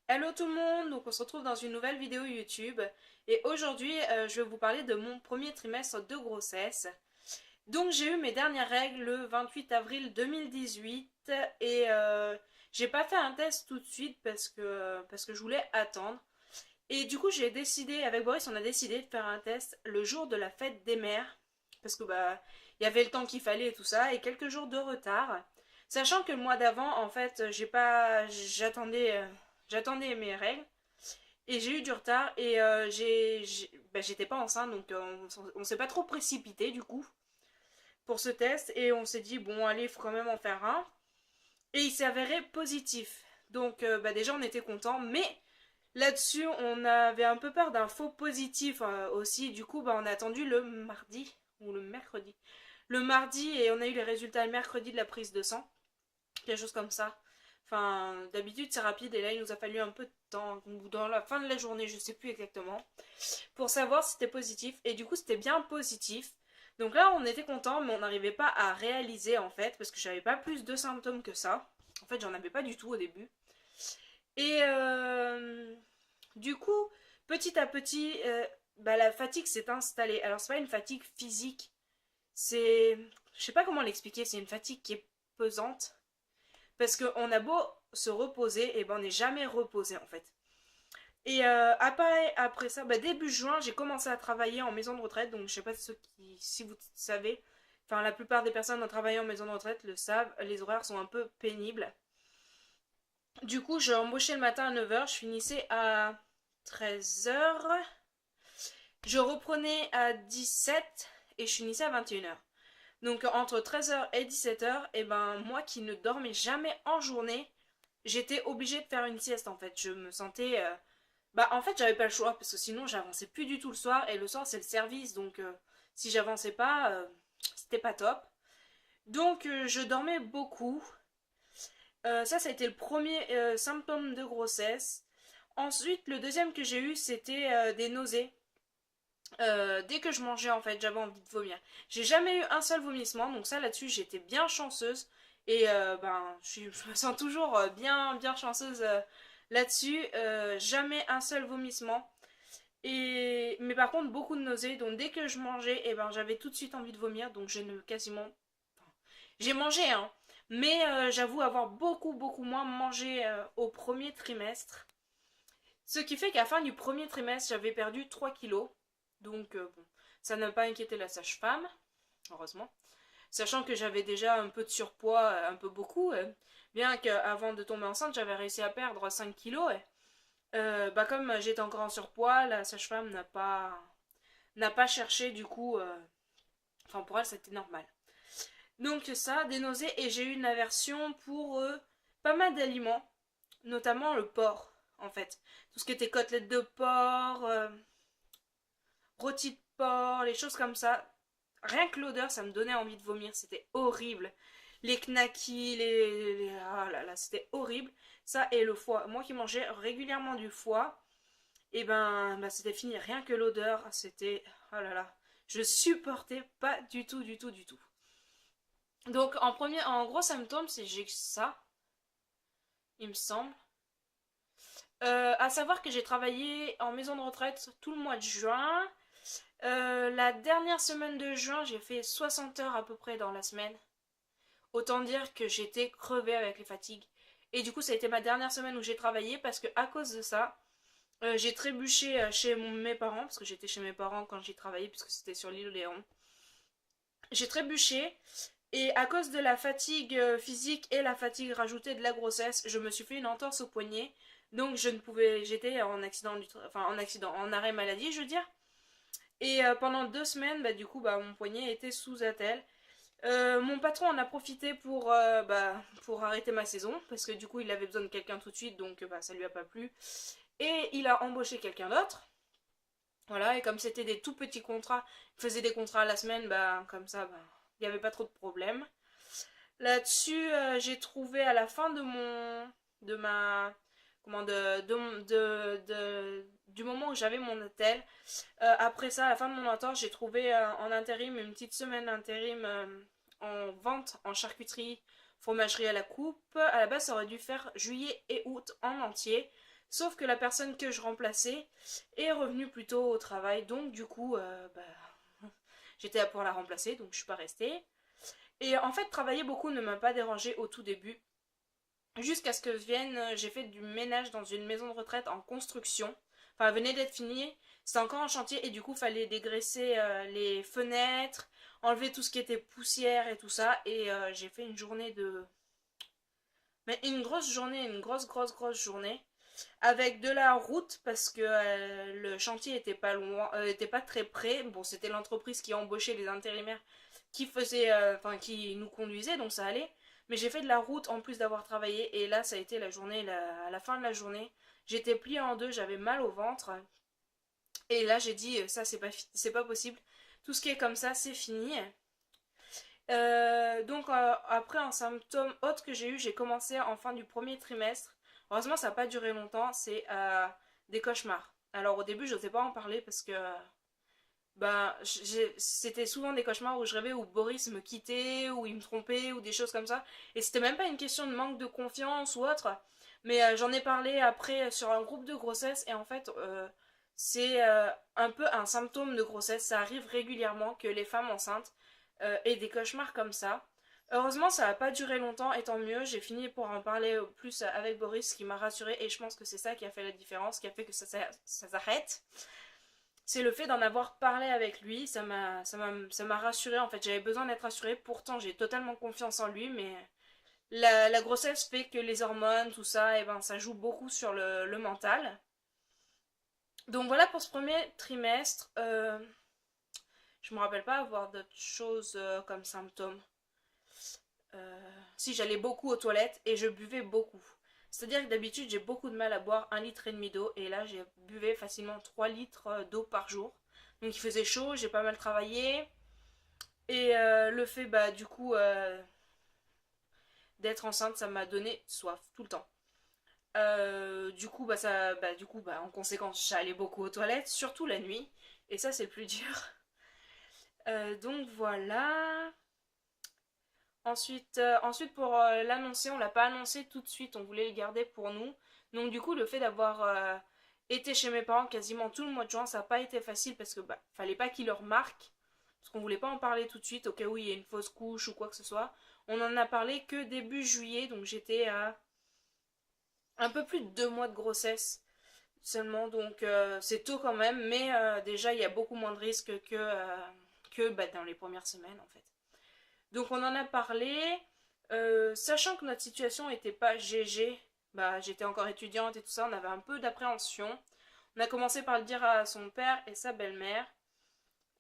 Hello tout le monde, donc on se retrouve dans une nouvelle vidéo YouTube et aujourd'hui je vais vous parler de mon premier trimestre de grossesse. Donc j'ai eu mes dernières règles le 28 avril 2018 et j'ai pas fait un test tout de suite parce que je voulais attendre. Et du coup j'ai décidé, avec Boris on a décidé de faire un test le jour de la fête des mères parce que il y avait le temps qu'il fallait et tout ça et quelques jours de retard. Sachant que le mois d'avant en fait j'attendais mes règles et j'ai eu du retard et j'étais pas enceinte donc on s'est pas trop précipité du coup pour ce test et on s'est dit bon allez il faut quand même en faire un et il s'est avéré positif donc déjà on était content mais là-dessus on avait un peu peur d'un faux positif aussi du coup on a attendu le mardi ou le mardi et on a eu les résultats le mercredi de la prise de sang quelque chose comme ça. Enfin, d'habitude c'est rapide et là il nous a fallu un peu de temps, ou dans la fin de la journée, je sais plus exactement, pour savoir si c'était positif. Et du coup c'était bien positif. Donc là on était content, mais on n'arrivait pas à réaliser en fait, parce que j'avais pas plus de symptômes que ça. En fait j'en avais pas du tout au début. Et du coup, petit à petit, la fatigue s'est installée. Alors c'est pas une fatigue physique, c'est... Je sais pas comment l'expliquer, c'est une fatigue qui est pesante parce qu'on a beau se reposer, et on n'est jamais reposé en fait. Et après ça, début juin, j'ai commencé à travailler en maison de retraite. Donc je sais pas si vous savez, enfin la plupart des personnes qui travaillent en maison de retraite le savent, les horaires sont un peu pénibles. Du coup, j'ai embauché le matin à 9h, je finissais à 13h, je reprenais à 17 et je finissais à 21h. Donc entre 13h et 17h, et moi qui ne dormais jamais en journée, j'étais obligée de faire une sieste en fait. Je me sentais. En fait, j'avais pas le choix parce que sinon j'avançais plus du tout le soir. Et le soir, c'est le service. Donc si j'avançais pas, c'était pas top. Donc je dormais beaucoup. Ça a été le premier symptôme de grossesse. Ensuite, le deuxième que j'ai eu, c'était des nausées. Dès que je mangeais, en fait, j'avais envie de vomir. J'ai jamais eu un seul vomissement, donc ça là-dessus, j'étais bien chanceuse. Et je me sens toujours bien chanceuse là-dessus. Jamais un seul vomissement. Mais par contre, beaucoup de nausées. Donc dès que je mangeais, j'avais tout de suite envie de vomir. Donc j'ai ne quasiment. Enfin, j'ai mangé, hein. Mais j'avoue avoir beaucoup moins mangé au premier trimestre. Ce qui fait qu'à la fin du premier trimestre, j'avais perdu 3 kilos. Donc, bon, ça n'a pas inquiété la sage-femme, heureusement. Sachant que j'avais déjà un peu de surpoids, un peu beaucoup. Bien qu'avant de tomber enceinte, j'avais réussi à perdre 5 kilos. Comme j'étais encore en surpoids, la sage-femme n'a pas cherché, du coup. Enfin, pour elle, c'était normal. Donc, ça, des nausées. Et j'ai eu une aversion pour pas mal d'aliments, notamment le porc, en fait. Tout ce qui était côtelettes de porc, rôti de porc, les choses comme ça. Rien que l'odeur, ça me donnait envie de vomir. C'était horrible. Les knackis, ah là là, c'était horrible. Ça et le foie. Moi qui mangeais régulièrement du foie, et c'était fini. Rien que l'odeur, c'était... Oh là là. Je supportais pas du tout, du tout, du tout. Donc en gros symptôme, c'est j'ai ça, il me semble. À savoir que j'ai travaillé en maison de retraite tout le mois de juin. La dernière semaine de juin, j'ai fait 60 heures à peu près dans la semaine. Autant dire que j'étais crevée avec les fatigues. Et du coup, ça a été ma dernière semaine où j'ai travaillé parce que à cause de ça, j'ai trébuché chez mes parents, parce que j'étais chez mes parents quand j'ai travaillé, puisque c'était sur l'île Léon. J'ai trébuché et à cause de la fatigue physique et la fatigue rajoutée de la grossesse, je me suis fait une entorse au poignet. Donc je ne pouvais, j'étais en en arrêt maladie, je veux dire. Et pendant 2 semaines, du coup, mon poignet était sous attelle. Mon patron en a profité pour arrêter ma saison, parce que du coup, il avait besoin de quelqu'un tout de suite, donc ça lui a pas plu. Et il a embauché quelqu'un d'autre. Voilà, et comme c'était des tout petits contrats, il faisait des contrats à la semaine, comme ça, il n'y avait pas trop de problèmes. Là-dessus, j'ai trouvé à la fin de ma, comment, du moment où j'avais mon hôtel. Après ça, à la fin de mon entorse, j'ai trouvé en intérim une petite semaine d'intérim en vente en charcuterie, fromagerie à la coupe. À la base, ça aurait dû faire juillet et août en entier. Sauf que la personne que je remplaçais est revenue plus tôt au travail, donc du coup, j'étais là pour la remplacer, donc je suis pas restée. Et en fait, travailler beaucoup ne m'a pas dérangée au tout début. Jusqu'à ce que j'ai fait du ménage dans une maison de retraite en construction. Enfin, elle venait d'être finie, c'était encore en chantier et du coup, fallait dégraisser les fenêtres, enlever tout ce qui était poussière et tout ça. Et j'ai fait une journée de. Mais une grosse journée, une grosse journée. Avec de la route parce que le chantier était pas loin, était pas très près. Bon, c'était l'entreprise qui embauchait les intérimaires qui faisait, qui nous conduisait, donc ça allait. Mais j'ai fait de la route en plus d'avoir travaillé et là ça a été la journée, à la fin de la journée, j'étais pliée en deux, j'avais mal au ventre et là j'ai dit ça c'est pas possible. Tout ce qui est comme ça c'est fini. Donc après un symptôme autre que j'ai eu, j'ai commencé en fin du premier trimestre. Heureusement ça n'a pas duré longtemps, c'est des cauchemars. Alors au début je n'osais pas en parler parce que c'était souvent des cauchemars où je rêvais où Boris me quittait, où il me trompait, ou des choses comme ça. Et c'était même pas une question de manque de confiance ou autre. Mais j'en ai parlé après sur un groupe de grossesse et en fait c'est un peu un symptôme de grossesse. Ça arrive régulièrement que les femmes enceintes aient des cauchemars comme ça. Heureusement ça n'a pas duré longtemps et tant mieux. J'ai fini pour en parler plus avec Boris qui m'a rassurée et je pense que c'est ça qui a fait la différence, qui a fait que ça s'arrête. C'est le fait d'en avoir parlé avec lui, ça m'a rassurée en fait, j'avais besoin d'être rassurée, pourtant j'ai totalement confiance en lui, mais la grossesse fait que les hormones, tout ça, et ben ça joue beaucoup sur le mental. Donc voilà pour ce premier trimestre, je me rappelle pas avoir d'autres choses comme symptômes. Si j'allais beaucoup aux toilettes et je buvais beaucoup. C'est-à-dire que d'habitude j'ai beaucoup de mal à boire 1,5 litre d'eau et là j'ai buvais facilement 3 litres d'eau par jour. Donc il faisait chaud, j'ai pas mal travaillé. Et le fait du coup d'être enceinte, ça m'a donné soif tout le temps. En conséquence, j'allais beaucoup aux toilettes, surtout la nuit. Et ça c'est le plus dur. Donc voilà. Ensuite pour l'annoncer, on l'a pas annoncé tout de suite, on voulait le garder pour nous. Donc du coup, le fait d'avoir été chez mes parents quasiment tout le mois de juin, ça n'a pas été facile parce que fallait pas qu'ils le remarquent. Parce qu'on voulait pas en parler tout de suite, au cas où il y a une fausse couche ou quoi que ce soit. On en a parlé que début juillet, donc j'étais à un peu plus de 2 mois de grossesse seulement. Donc c'est tôt quand même, mais déjà il y a beaucoup moins de risques que dans les premières semaines en fait. Donc on en a parlé, sachant que notre situation n'était pas GG, j'étais encore étudiante et tout ça, on avait un peu d'appréhension. On a commencé par le dire à son père et sa belle-mère,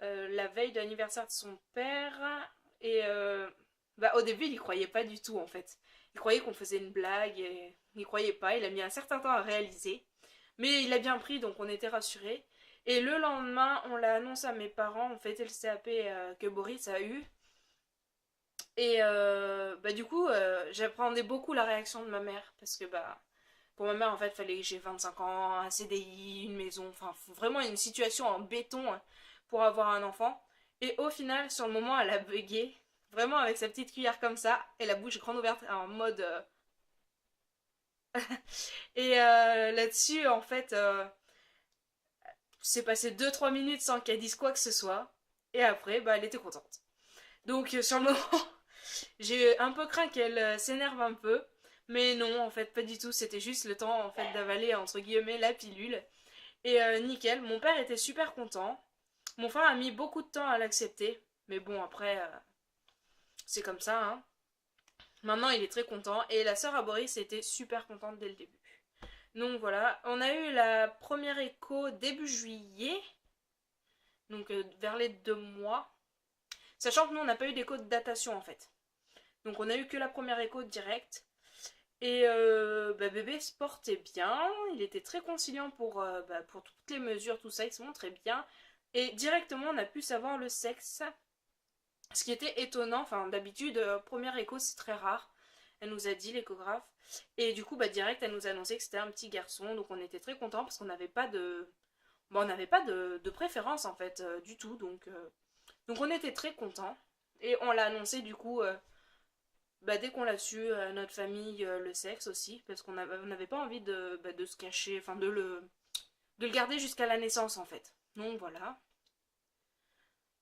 la veille de l'anniversaire de son père, et au début il y croyait pas du tout en fait. Il croyait qu'on faisait une blague, et il croyait pas, il a mis un certain temps à réaliser. Mais il a bien pris, donc on était rassurés. Et le lendemain, on l'a annoncé à mes parents, on fêtait le CAP que Boris a eu. Et du coup, j'appréhendais beaucoup la réaction de ma mère. Parce que pour ma mère, en fait, il fallait que j'ai 25 ans, un CDI, une maison, enfin vraiment une situation en béton pour avoir un enfant. Et au final, sur le moment, elle a bugué. Vraiment avec sa petite cuillère comme ça, et la bouche grande ouverte en mode. Et là-dessus, en fait, c'est passé 2-3 minutes sans qu'elle dise quoi que ce soit. Et après, elle était contente. Donc sur le moment, j'ai un peu craint qu'elle s'énerve un peu. Mais non, en fait, pas du tout. C'était juste le temps en fait d'avaler entre guillemets la pilule. Et nickel. Mon père était super content. Mon frère a mis beaucoup de temps à l'accepter. Mais bon, après, c'est comme ça, hein. Maintenant, il est très content. Et la sœur à Boris était super contente dès le début. Donc voilà, on a eu la première écho début juillet. Donc vers les 2 mois. Sachant que nous, on n'a pas eu d'écho de datation en fait. Donc on a eu que la première écho directe. Et bébé se portait bien, il était très conciliant pour toutes les mesures, tout ça, il se montrait bien. Et directement on a pu savoir le sexe. Ce qui était étonnant, enfin d'habitude, première écho c'est très rare. Elle nous a dit l'échographe. Et du coup direct elle nous a annoncé que c'était un petit garçon. Donc on était très contents parce qu'on n'avait pas de. On n'avait pas de préférence en fait du tout. Donc on était très contents. Et on l'a annoncé du coup bah, dès qu'on l'a su, notre famille, le sexe aussi, parce on n'avait pas envie de se cacher, enfin de le garder jusqu'à la naissance en fait. Donc voilà.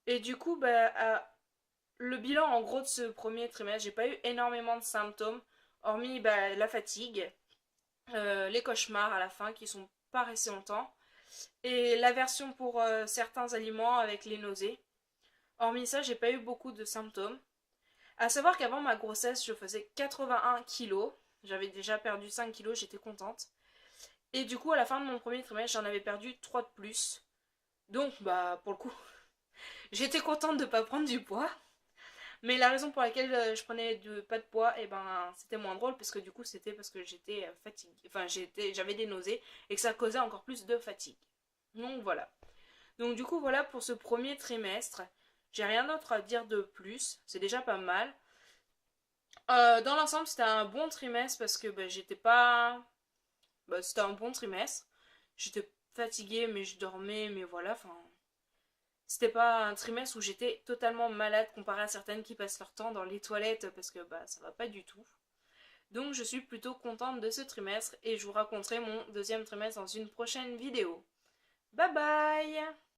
Et du coup, le bilan en gros de ce premier trimestre, j'ai pas eu énormément de symptômes, hormis la fatigue, les cauchemars à la fin qui sont pas restés longtemps, et l'aversion pour certains aliments avec les nausées. Hormis ça, j'ai pas eu beaucoup de symptômes. À savoir qu'avant ma grossesse, je faisais 81 kilos. J'avais déjà perdu 5 kilos, j'étais contente. Et du coup, à la fin de mon premier trimestre, j'en avais perdu 3 de plus. Donc, pour le coup, j'étais contente de ne pas prendre du poids. Mais la raison pour laquelle je prenais pas de poids, et ben, c'était moins drôle parce que du coup, c'était parce que j'étais fatiguée. Enfin, j'avais des nausées et que ça causait encore plus de fatigue. Donc voilà. Donc du coup, voilà pour ce premier trimestre. J'ai rien d'autre à dire de plus. C'est déjà pas mal. Dans l'ensemble, c'était un bon trimestre parce que j'étais pas. C'était un bon trimestre. J'étais fatiguée, mais je dormais, mais voilà. Enfin, c'était pas un trimestre où j'étais totalement malade comparé à certaines qui passent leur temps dans les toilettes parce que ça va pas du tout. Donc je suis plutôt contente de ce trimestre et je vous raconterai mon deuxième trimestre dans une prochaine vidéo. Bye bye!